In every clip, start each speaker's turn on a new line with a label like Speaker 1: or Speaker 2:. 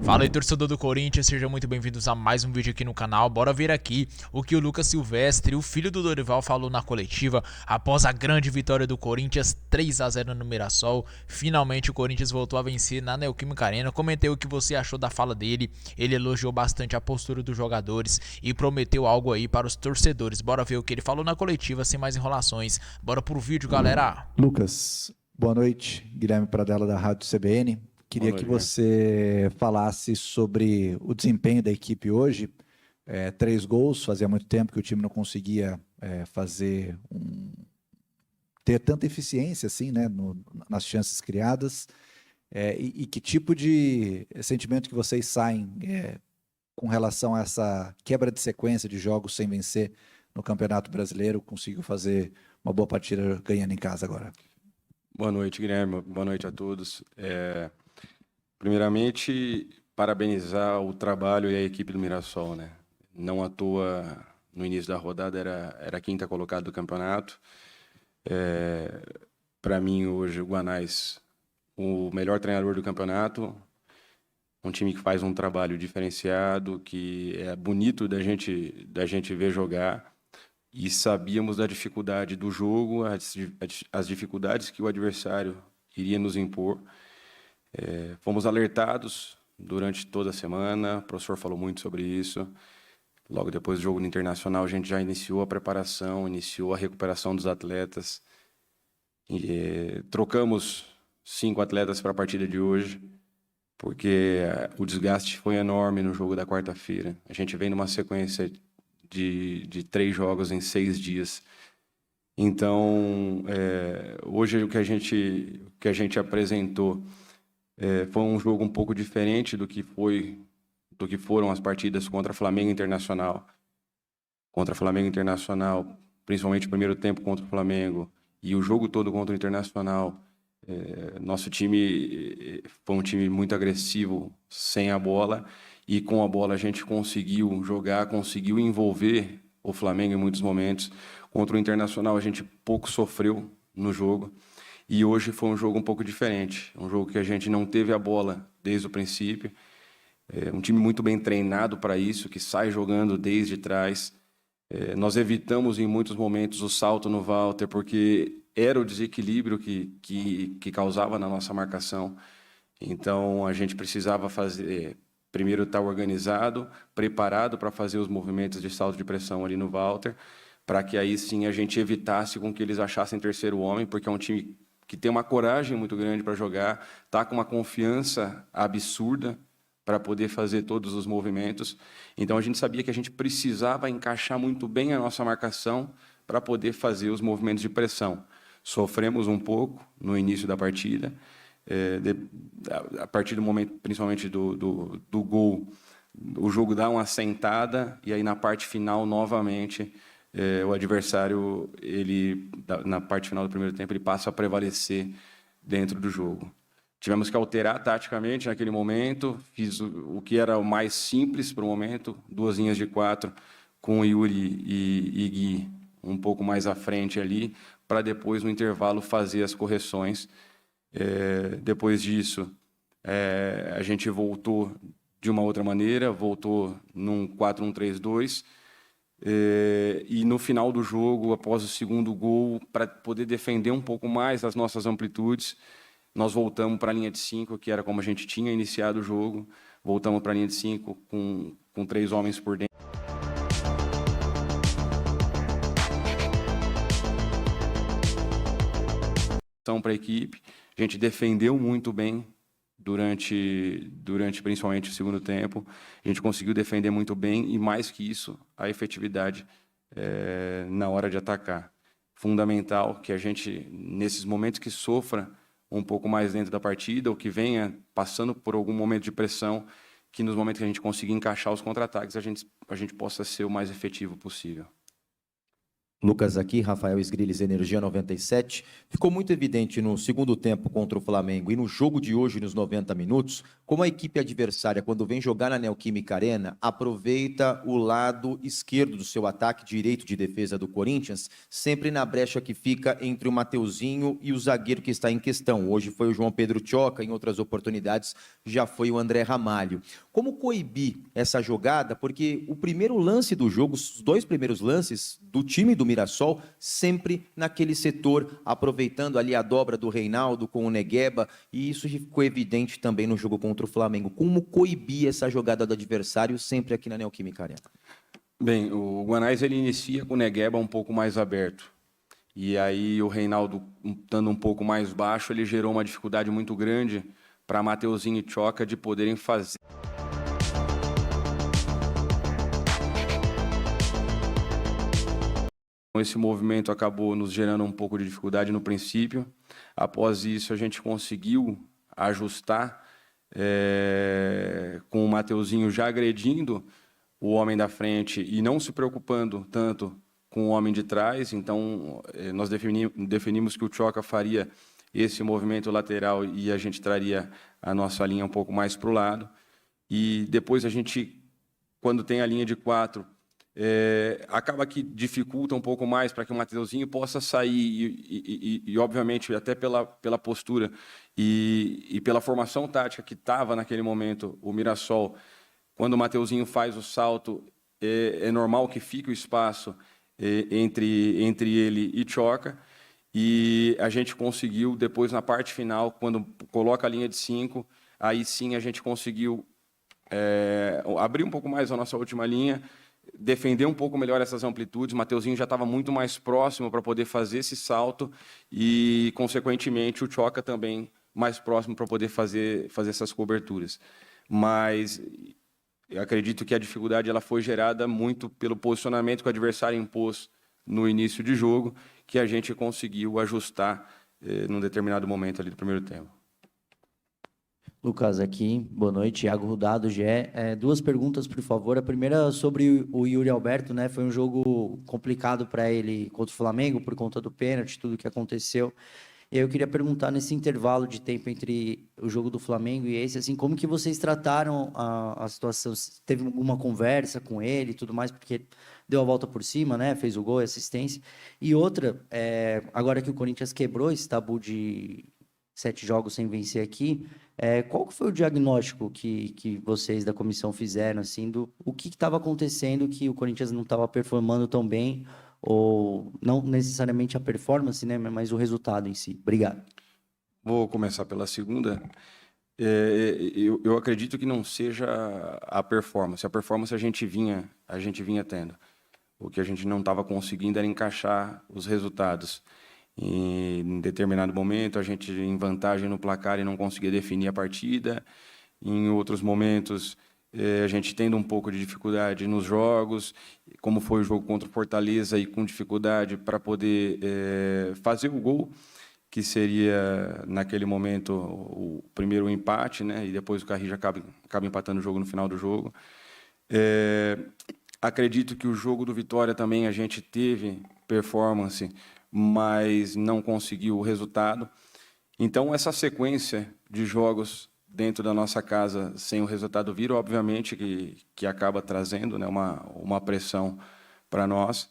Speaker 1: Fala aí, torcedor do Corinthians, sejam muito bem-vindos a mais um vídeo aqui no canal. Bora ver aqui o que o Lucas Silvestre, o filho do Dorival, falou na coletiva após a grande vitória do Corinthians, 3-0 no Mirassol. Finalmente o Corinthians voltou a vencer na Neoquímica Arena. Comentei o que você achou da fala dele. Ele elogiou bastante a postura dos jogadores e prometeu algo aí para os torcedores. Bora ver o que ele falou na coletiva, sem mais enrolações. Bora pro vídeo, galera.
Speaker 2: Lucas, boa noite. Guilherme Pradella da Rádio CBN. Queria que você falasse sobre o desempenho da equipe hoje. 3 gols, fazia muito tempo que o time não conseguia ter tanta eficiência assim, né, nas chances criadas. E que tipo de sentimento que vocês saem com relação a essa quebra de sequência de jogos sem vencer no Campeonato Brasileiro? Conseguiu fazer uma boa partida ganhando em casa agora.
Speaker 3: Boa noite, Guilherme. Boa noite a todos. Primeiramente, parabenizar o trabalho e a equipe do Mirassol, né? Não à toa, no início da rodada, era a quinta colocada do campeonato. Para mim, hoje, o Guanais, o melhor treinador do campeonato, um time que faz um trabalho diferenciado, que é bonito da gente ver jogar, e sabíamos da dificuldade do jogo, as dificuldades que o adversário iria nos impor. Fomos alertados durante toda a semana, o professor falou muito sobre isso. Logo depois do jogo no Internacional, a gente já iniciou a preparação, iniciou a recuperação dos atletas. Trocamos 5 atletas para a partida de hoje, porque o desgaste foi enorme no jogo da quarta-feira. A gente vem numa sequência de 3 jogos em 6 dias. Então, hoje o que a gente apresentou foi um jogo um pouco diferente do que foram as partidas contra Flamengo e Internacional. Contra Flamengo e Internacional, principalmente o primeiro tempo contra o Flamengo e o jogo todo contra o Internacional, nosso time foi um time muito agressivo sem a bola, e com a bola a gente conseguiu jogar, conseguiu envolver o Flamengo em muitos momentos. Contra o Internacional a gente pouco sofreu no jogo. E hoje foi um jogo um pouco diferente, um jogo que a gente não teve a bola desde o princípio, um time muito bem treinado para isso, que sai jogando desde trás. Nós evitamos em muitos momentos o salto no Walter, porque era o desequilíbrio que causava na nossa marcação. Então a gente precisava primeiro estar organizado, preparado para fazer os movimentos de salto de pressão ali no Walter, para que aí sim a gente evitasse com que eles achassem terceiro homem, porque é um time que tem uma coragem muito grande para jogar, está com uma confiança absurda para poder fazer todos os movimentos. Então a gente sabia que a gente precisava encaixar muito bem a nossa marcação para poder fazer os movimentos de pressão. Sofremos um pouco no início da partida, a partir do momento, principalmente do gol, o jogo dá uma assentada, e aí na parte final, novamente, o adversário, na parte final do primeiro tempo, ele passa a prevalecer dentro do jogo. Tivemos que alterar taticamente naquele momento, fiz o que era o mais simples para o momento, 2 linhas de 4, com Yuri e Gui um pouco mais à frente ali, para depois, no intervalo, fazer as correções. Depois disso, a gente voltou de uma outra maneira, voltou num 4-1-3-2, e no final do jogo, após o segundo gol, para poder defender um pouco mais as nossas amplitudes, nós voltamos para a linha de 5, que era como a gente tinha iniciado o jogo. Voltamos para a linha de 5 com 3 homens por dentro. Para a equipe, a gente defendeu muito bem durante principalmente o segundo tempo. A gente conseguiu defender muito bem, e mais que isso, a efetividade na hora de atacar. Fundamental que a gente, nesses momentos que sofra um pouco mais dentro da partida, ou que venha passando por algum momento de pressão, que nos momentos que a gente conseguir encaixar os contra-ataques, a gente possa ser o mais efetivo possível.
Speaker 4: Lucas aqui, Rafael Sgrilles, Energia 97. Ficou muito evidente no segundo tempo contra o Flamengo e no jogo de hoje, nos 90 minutos, como a equipe adversária, quando vem jogar na Neoquímica Arena, aproveita o lado esquerdo do seu ataque, direito de defesa do Corinthians, sempre na brecha que fica entre o Mateuzinho e o zagueiro que está em questão. Hoje foi o João Pedro Tchoca, em outras oportunidades já foi o André Ramalho. Como coibir essa jogada? Porque o primeiro lance do jogo, os 2 primeiros lances do time do Mirassol, sempre naquele setor, aproveitando ali a dobra do Reinaldo com o Negueba, e isso ficou evidente também no jogo contra o Flamengo. Como coibir essa jogada do adversário sempre aqui na Neoquímica Arena?
Speaker 3: Bem, o Guanais ele inicia com o Negueba um pouco mais aberto. E aí o Reinaldo, estando um pouco mais baixo, ele gerou uma dificuldade muito grande para Mateuzinho e Tchoca de poderem fazer. Esse movimento acabou nos gerando um pouco de dificuldade no princípio. Após isso, a gente conseguiu ajustar com o Mateuzinho já agredindo o homem da frente e não se preocupando tanto com o homem de trás. Então, nós definimos que o Tchoca faria esse movimento lateral e a gente traria a nossa linha um pouco mais para o lado. E depois a gente, quando tem a linha de 4, acaba que dificulta um pouco mais para que o Mateuzinho possa sair e obviamente, até pela postura e pela formação tática que estava naquele momento, o Mirassol, quando o Mateuzinho faz o salto, é normal que fique o espaço entre ele e Tchoca, e a gente conseguiu, depois na parte final, quando coloca a linha de 5, aí sim a gente conseguiu abrir um pouco mais a nossa última linha, defender um pouco melhor essas amplitudes. O Mateuzinho já estava muito mais próximo para poder fazer esse salto e, consequentemente, o Tchoca também mais próximo para poder fazer essas coberturas. Mas eu acredito que a dificuldade ela foi gerada muito pelo posicionamento que o adversário impôs no início de jogo, que a gente conseguiu ajustar num determinado momento ali do primeiro tempo.
Speaker 5: Lucas, aqui, boa noite, Thiago Rudado, GE. 2 perguntas, por favor. A primeira sobre o Yuri Alberto, né? Foi um jogo complicado para ele contra o Flamengo, por conta do pênalti, tudo que aconteceu. E aí eu queria perguntar, nesse intervalo de tempo entre o jogo do Flamengo e esse, assim, como que vocês trataram a situação? Teve alguma conversa com ele e tudo mais, porque deu a volta por cima, né? Fez o gol e assistência. E outra, agora que o Corinthians quebrou esse tabu de 7 jogos sem vencer aqui, qual que foi o diagnóstico que vocês da comissão fizeram, assim, do o que estava acontecendo que o Corinthians não estava performando tão bem, ou não necessariamente a performance, né, mas o resultado em si? Obrigado.
Speaker 3: Vou começar pela segunda. Eu acredito que não seja a performance. A performance a gente vinha tendo. O que a gente não estava conseguindo era encaixar os resultados. E, em determinado momento, a gente em vantagem no placar e não conseguia definir a partida. Em outros momentos, a gente tendo um pouco de dificuldade nos jogos, como foi o jogo contra o Fortaleza, e com dificuldade para poder fazer o gol, que seria, naquele momento, o primeiro empate, né? E depois o Carrillo acaba empatando o jogo no final do jogo. Acredito que o jogo do Vitória também a gente teve performance, mas não conseguiu o resultado. Então, essa sequência de jogos dentro da nossa casa sem o resultado vir, obviamente que acaba trazendo, né, uma pressão para nós.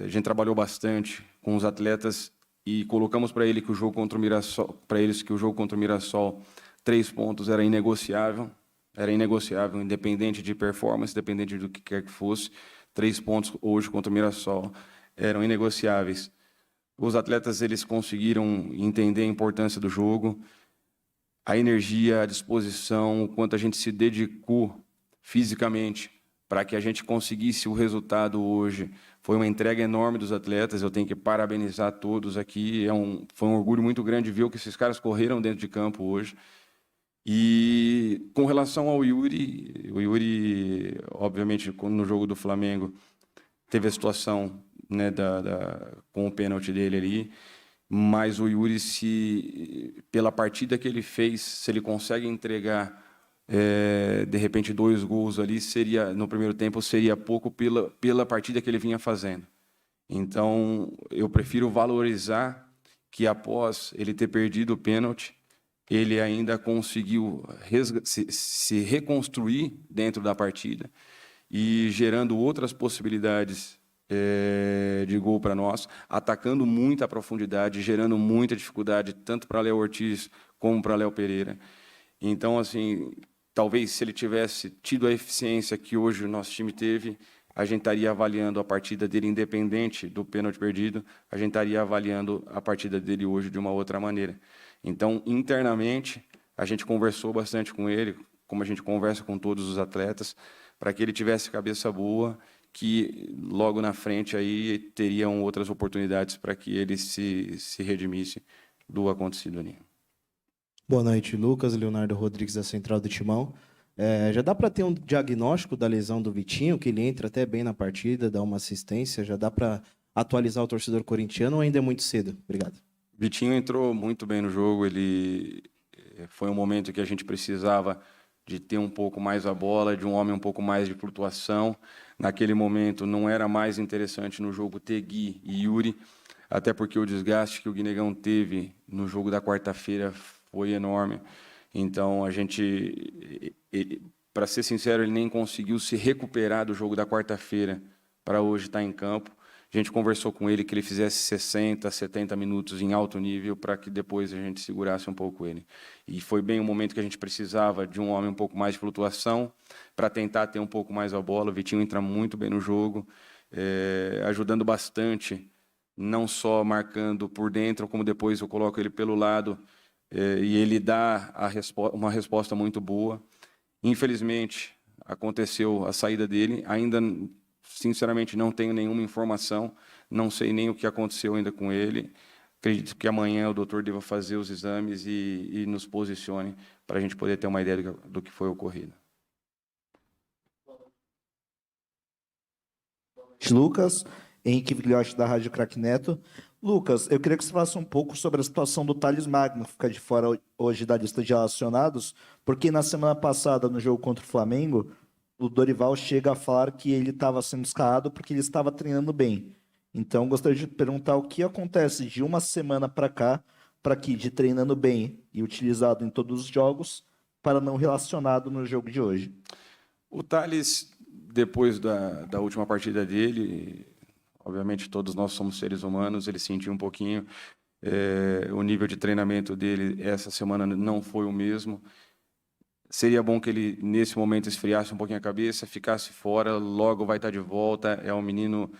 Speaker 3: A gente trabalhou bastante com os atletas e colocamos para eles que o jogo contra o Mirassol, 3 pontos era inegociável, independente de performance, independente do que quer que fosse. 3 pontos hoje contra o Mirassol eram inegociáveis. Os atletas eles conseguiram entender a importância do jogo, a energia, a disposição, o quanto a gente se dedicou fisicamente para que a gente conseguisse o resultado hoje. Foi uma entrega enorme dos atletas, eu tenho que parabenizar todos aqui. Foi um orgulho muito grande ver o que esses caras correram dentro de campo hoje. E com relação ao Yuri, o Yuri, obviamente, no jogo do Flamengo, teve a situação, né, com o pênalti dele ali, mas o Yuri, pela partida que ele fez, se ele consegue entregar, de repente, 2 gols ali, no primeiro tempo, seria pouco pela partida que ele vinha fazendo. Então, eu prefiro valorizar que, após ele ter perdido o pênalti, ele ainda conseguiu se reconstruir dentro da partida e gerando outras possibilidades de gol para nós, atacando muita profundidade, gerando muita dificuldade tanto para Léo Ortiz como para Léo Pereira. Então, assim, talvez se ele tivesse tido a eficiência que hoje o nosso time teve, a gente estaria avaliando a partida dele independente do pênalti perdido, a gente estaria avaliando a partida dele hoje de uma outra maneira. Então, internamente, a gente conversou bastante com ele, como a gente conversa com todos os atletas, para que ele tivesse cabeça boa, que logo na frente aí teriam outras oportunidades para que ele se redimisse do acontecido ali.
Speaker 6: Boa noite, Lucas. Leonardo Rodrigues, da Central do Timão. Já dá para ter um diagnóstico da lesão do Vitinho, que ele entra até bem na partida, dá uma assistência, já dá para atualizar o torcedor corintiano ou ainda é muito cedo? Obrigado.
Speaker 3: Vitinho entrou muito bem no jogo, ele foi um momento que a gente precisava de ter um pouco mais a bola, de um homem um pouco mais de flutuação. Naquele momento não era mais interessante no jogo ter Gui e Yuri, até porque o desgaste que o Guinegão teve no jogo da quarta-feira foi enorme. Então, a gente, para ser sincero, ele nem conseguiu se recuperar do jogo da quarta-feira para hoje estar em campo. A gente conversou com ele que ele fizesse 60, 70 minutos em alto nível para que depois a gente segurasse um pouco ele. E foi bem o momento que a gente precisava de um homem um pouco mais de flutuação para tentar ter um pouco mais a bola. O Vitinho entra muito bem no jogo, ajudando bastante, não só marcando por dentro, como depois eu coloco ele pelo lado e ele dá uma resposta muito boa. Infelizmente, aconteceu a saída dele, ainda... Sinceramente, não tenho nenhuma informação, não sei nem o que aconteceu ainda com ele. Acredito que amanhã o doutor deva fazer os exames e nos posicione para a gente poder ter uma ideia do que foi ocorrido.
Speaker 7: Lucas, Henrique Vigliotti, da Rádio Crack Neto. Lucas, eu queria que você falasse um pouco sobre a situação do Thales Magno, que fica de fora hoje da lista de relacionados, porque na semana passada, no jogo contra o Flamengo, o Dorival chega a falar que ele estava sendo escalado porque ele estava treinando bem. Então, gostaria de perguntar o que acontece de uma semana para cá, para que de treinando bem e utilizado em todos os jogos, para não relacionado no jogo de hoje.
Speaker 3: O Thales, depois da última partida dele, obviamente todos nós somos seres humanos, ele sentiu um pouquinho, o nível de treinamento dele essa semana não foi o mesmo. Seria bom que ele, nesse momento, esfriasse um pouquinho a cabeça, ficasse fora, logo vai estar de volta. É um menino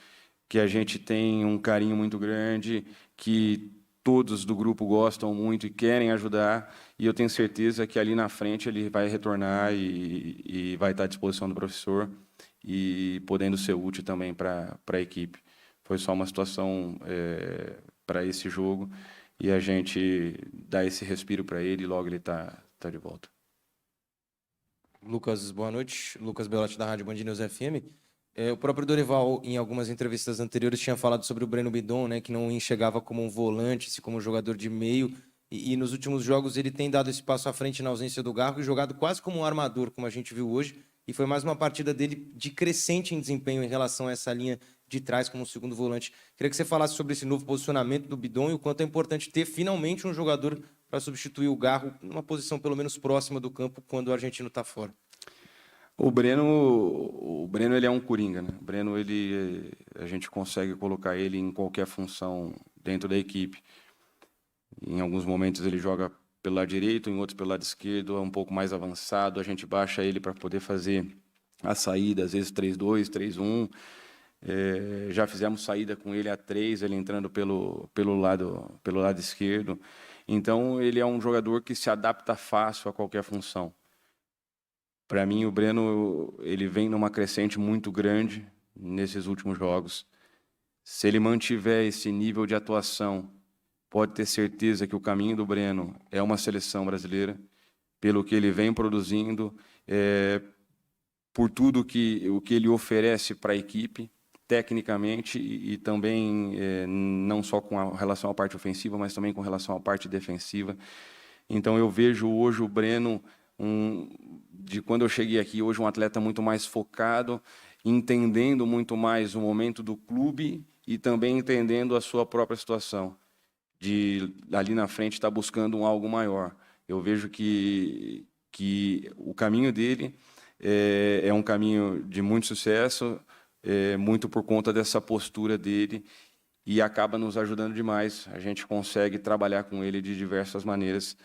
Speaker 3: que a gente tem um carinho muito grande, que todos do grupo gostam muito e querem ajudar. E eu tenho certeza que ali na frente ele vai retornar e vai estar à disposição do professor e podendo ser útil também para a equipe. Foi só uma situação para esse jogo e a gente dá esse respiro para ele e logo ele está de volta.
Speaker 8: Lucas, boa noite. Lucas Belotti, da Rádio Band News FM. O próprio Dorival, em algumas entrevistas anteriores, tinha falado sobre o Breno Bidon, né, que não enxergava como um volante, se como um jogador de meio. E nos últimos jogos ele tem dado esse passo à frente na ausência do Garro e jogado quase como um armador, como a gente viu hoje. E foi mais uma partida dele de crescente em desempenho em relação a essa linha de trás como um segundo volante. Queria que você falasse sobre esse novo posicionamento do Bidon e o quanto é importante ter finalmente um jogador para substituir o Garro numa posição pelo menos próxima do campo quando o argentino está fora.
Speaker 3: O Breno ele é um coringa, né? O Breno a gente consegue colocar ele em qualquer função dentro da equipe. Em alguns momentos ele joga pelo lado direito, em outros pelo lado esquerdo, é um pouco mais avançado. A gente baixa ele para poder fazer a saída, às vezes 3-2, 3-1. Já fizemos saída com ele a 3, ele entrando pelo lado esquerdo. Então, ele é um jogador que se adapta fácil a qualquer função. Para mim, o Breno ele vem numa crescente muito grande nesses últimos jogos. Se ele mantiver esse nível de atuação, pode ter certeza que o caminho do Breno é uma seleção brasileira, pelo que ele vem produzindo, por tudo o que ele oferece para a equipe, tecnicamente, e também não só com relação à parte ofensiva, mas também com relação à parte defensiva. Então, eu vejo hoje o Breno, de quando eu cheguei aqui, hoje um atleta muito mais focado, entendendo muito mais o momento do clube e também entendendo a sua própria situação, de ali na frente estar buscando algo maior. Eu vejo que o caminho dele é um caminho de muito sucesso, muito por conta dessa postura dele, e acaba nos ajudando demais. A gente consegue trabalhar com ele de diversas maneiras.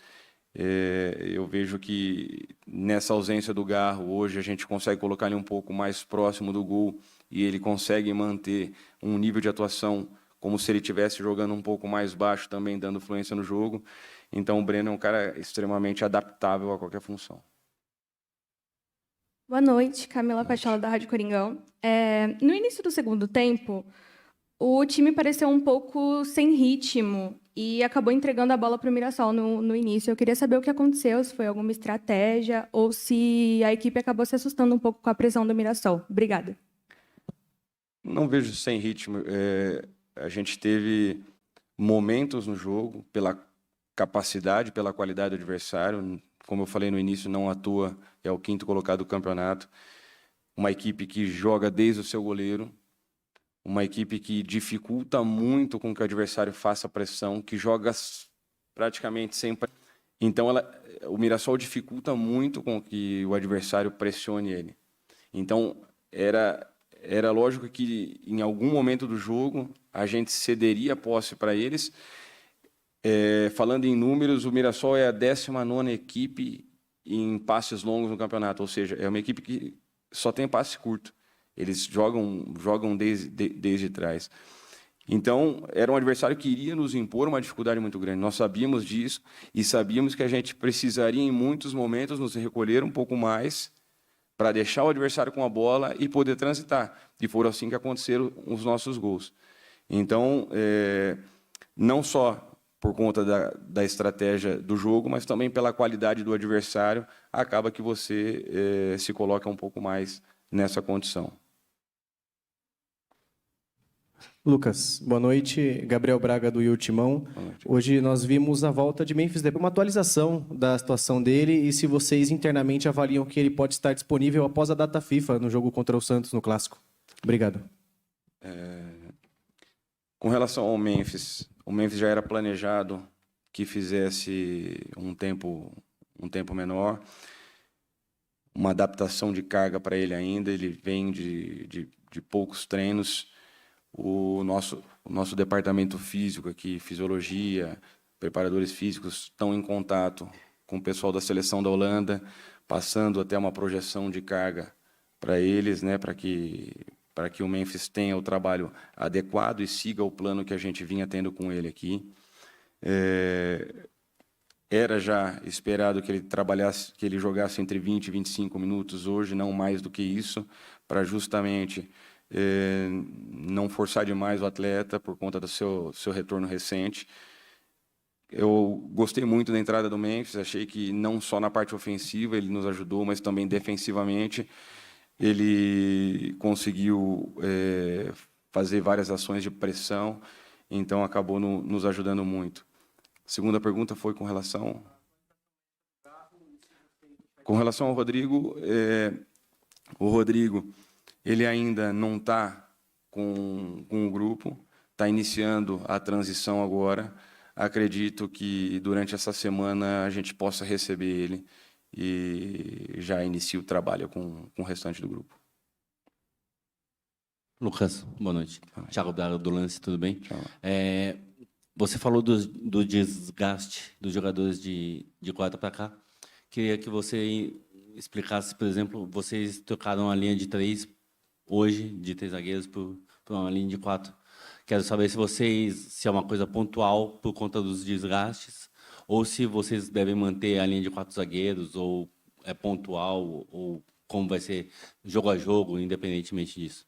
Speaker 3: Eu vejo que nessa ausência do Garro, hoje a gente consegue colocar ele um pouco mais próximo do gol e ele consegue manter um nível de atuação como se ele estivesse jogando um pouco mais baixo também, dando fluência no jogo. Então o Breno é um cara extremamente adaptável a qualquer função.
Speaker 9: Boa noite, Camila Pachola, da Rádio Coringão. No início do segundo tempo, o time pareceu um pouco sem ritmo e acabou entregando a bola para o Mirassol no início. Eu queria saber o que aconteceu, se foi alguma estratégia ou se a equipe acabou se assustando um pouco com a pressão do Mirassol. Obrigada.
Speaker 3: Não vejo sem ritmo. A gente teve momentos no jogo, pela capacidade, pela qualidade do adversário. Como eu falei no início, não à toa é o 5º colocado do campeonato. Uma equipe que joga desde o seu goleiro, uma equipe que dificulta muito com que o adversário faça pressão, que joga praticamente sempre. Então, o Mirassol dificulta muito com que o adversário pressione ele. Então, era lógico que em algum momento do jogo a gente cederia a posse para eles. Falando em números, o Mirassol é a 19ª equipe em passes longos no campeonato, ou seja, é uma equipe que só tem passe curto. Eles jogam desde trás. Então, era um adversário que iria nos impor uma dificuldade muito grande. Nós sabíamos disso e sabíamos que a gente precisaria, em muitos momentos, nos recolher um pouco mais para deixar o adversário com a bola e poder transitar. E foram assim que aconteceram os nossos gols. Então, não só por conta da estratégia do jogo, mas também pela qualidade do adversário, acaba que você se coloca um pouco mais nessa condição.
Speaker 10: Lucas, boa noite. Gabriel Braga, do Timão. Hoje nós vimos a volta de Memphis Depay, uma atualização da situação dele e se vocês internamente avaliam que ele pode estar disponível após a data FIFA no jogo contra o Santos no Clássico. Obrigado.
Speaker 3: Com relação ao Memphis, o Memphis já era planejado que fizesse um tempo menor, uma adaptação de carga para ele ainda. Ele vem de poucos treinos. O nosso departamento físico aqui, fisiologia, preparadores físicos, estão em contato com o pessoal da seleção da Holanda, passando até uma projeção de carga para eles, né, para que o Memphis tenha o trabalho adequado e siga o plano que a gente vinha tendo com ele aqui. Era já esperado que ele jogasse entre 20 e 25 minutos hoje, não mais do que isso, para justamente não forçar demais o atleta por conta do seu retorno recente. Eu gostei muito da entrada do Memphis, achei que não só na parte ofensiva ele nos ajudou, mas também defensivamente ele conseguiu fazer várias ações de pressão, então acabou nos ajudando muito. A segunda pergunta foi com relação ao Rodrigo. O Rodrigo, ele ainda não está com o grupo, está iniciando a transição agora. Acredito que durante essa semana a gente possa receber ele e já inicie o trabalho com o restante do grupo.
Speaker 11: Lucas, boa noite. Thiago Braga, do Lance, tudo bem?
Speaker 3: Você
Speaker 11: falou do desgaste dos jogadores de quarta para cá. Queria que você explicasse, por exemplo, vocês trocaram a linha de 3 hoje, de 3 zagueiros, por uma linha de 4. Quero saber se é uma coisa pontual por conta dos desgastes, ou se vocês devem manter a linha de 4 zagueiros, ou é pontual, ou como vai ser jogo a jogo, independentemente disso.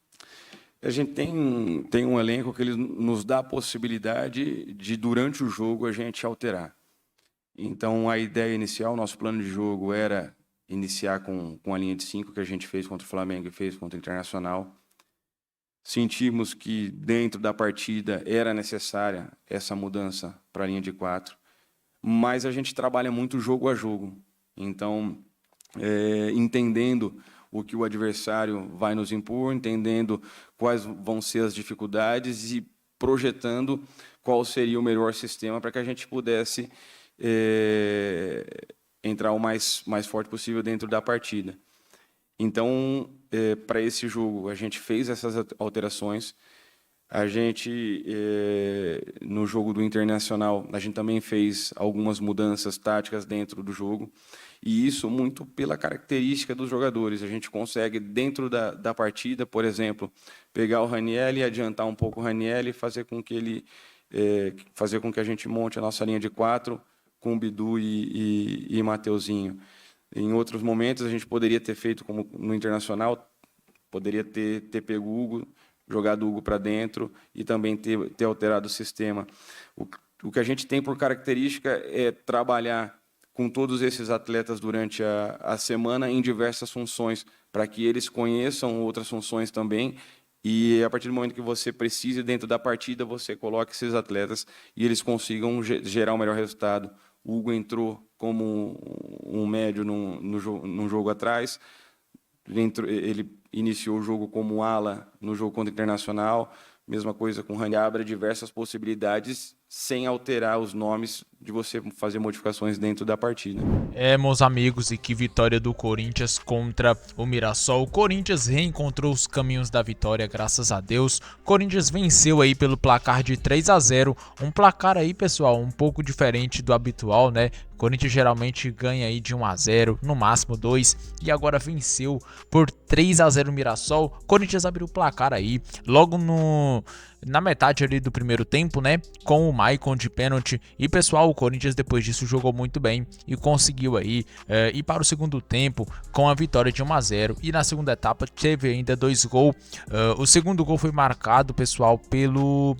Speaker 3: A gente tem um elenco que ele nos dá a possibilidade de, durante o jogo, a gente alterar. Então, a ideia inicial, nosso plano de jogo era iniciar com a linha de 5, que a gente fez contra o Flamengo e fez contra o Internacional. Sentimos que, dentro da partida, era necessária essa mudança para a linha de 4, mas a gente trabalha muito jogo a jogo. Então, entendendo o que o adversário vai nos impor, entendendo quais vão ser as dificuldades e projetando qual seria o melhor sistema para que a gente pudesse entrar o mais forte possível dentro da partida. Então, para esse jogo, a gente fez essas alterações. A gente, no jogo do Internacional, a gente também fez algumas mudanças táticas dentro do jogo. E isso muito pela característica dos jogadores. A gente consegue, dentro da partida, por exemplo, pegar o Raniel e adiantar um pouco o Raniel e fazer com que a gente monte a nossa linha de 4 com Bidu e Mateuzinho. Em outros momentos, a gente poderia ter feito, como no Internacional, poderia ter pego o Hugo, jogado o Hugo para dentro e também ter alterado o sistema. O que a gente tem por característica é trabalhar com todos esses atletas durante a semana em diversas funções, para que eles conheçam outras funções também, e a partir do momento que você precise dentro da partida, você coloca esses atletas e eles consigam gerar o melhor resultado. O Hugo entrou como um médio num jogo atrás, ele iniciou o jogo como ala no jogo contra o Internacional, mesma coisa com o Rani, abre diversas possibilidades sem alterar os nomes de você fazer modificações dentro da partida.
Speaker 1: Meus amigos, e que vitória do Corinthians contra o Mirassol. O Corinthians reencontrou os caminhos da vitória, graças a Deus. O Corinthians venceu aí pelo placar de 3-0, um placar aí, pessoal, um pouco diferente do habitual, né? O Corinthians geralmente ganha aí de 1-0, no máximo 2, e agora venceu por 3-0 o Mirassol. O Corinthians abriu o placar aí, logo na metade ali do primeiro tempo, né, com o Maicon de pênalti. E pessoal, o Corinthians depois disso jogou muito bem e conseguiu aí ir para o segundo tempo com a vitória de 1-0. E na segunda etapa teve ainda 2 gols. O segundo gol foi marcado, pessoal, pelo...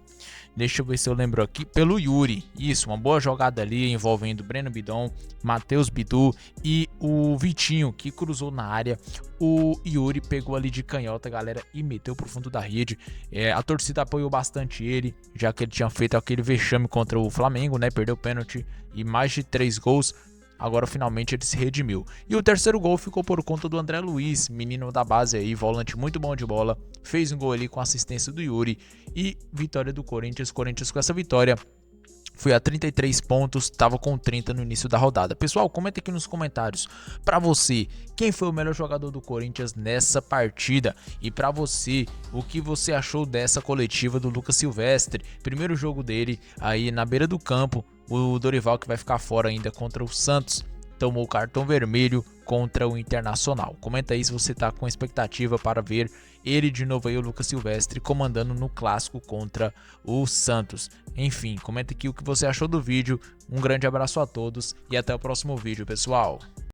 Speaker 1: Deixa eu ver se eu lembro aqui. Pelo Yuri. Isso, uma boa jogada ali envolvendo Breno Bidon, Matheus Bidu e o Vitinho, que cruzou na área. O Yuri pegou ali de canhota, galera, e meteu pro fundo da rede. A torcida apoiou bastante ele, já que ele tinha feito aquele vexame contra o Flamengo, né? Perdeu o pênalti e mais de 3 gols. Agora finalmente ele se redimiu. E o terceiro gol ficou por conta do André Luiz, menino da base aí, volante muito bom de bola. Fez um gol ali com assistência do Yuri. E vitória do Corinthians. Corinthians com essa vitória foi a 33 pontos, estava com 30 no início da rodada. Pessoal, comenta aqui nos comentários, para você, quem foi o melhor jogador do Corinthians nessa partida? E para você, o que você achou dessa coletiva do Lucas Silvestre? Primeiro jogo dele aí na beira do campo. O Dorival, que vai ficar fora ainda contra o Santos, tomou o cartão vermelho contra o Internacional. Comenta aí se você tá com expectativa para ver ele de novo aí, o Lucas Silvestre, comandando no clássico contra o Santos. Enfim, comenta aqui o que você achou do vídeo. Um grande abraço a todos e até o próximo vídeo, pessoal.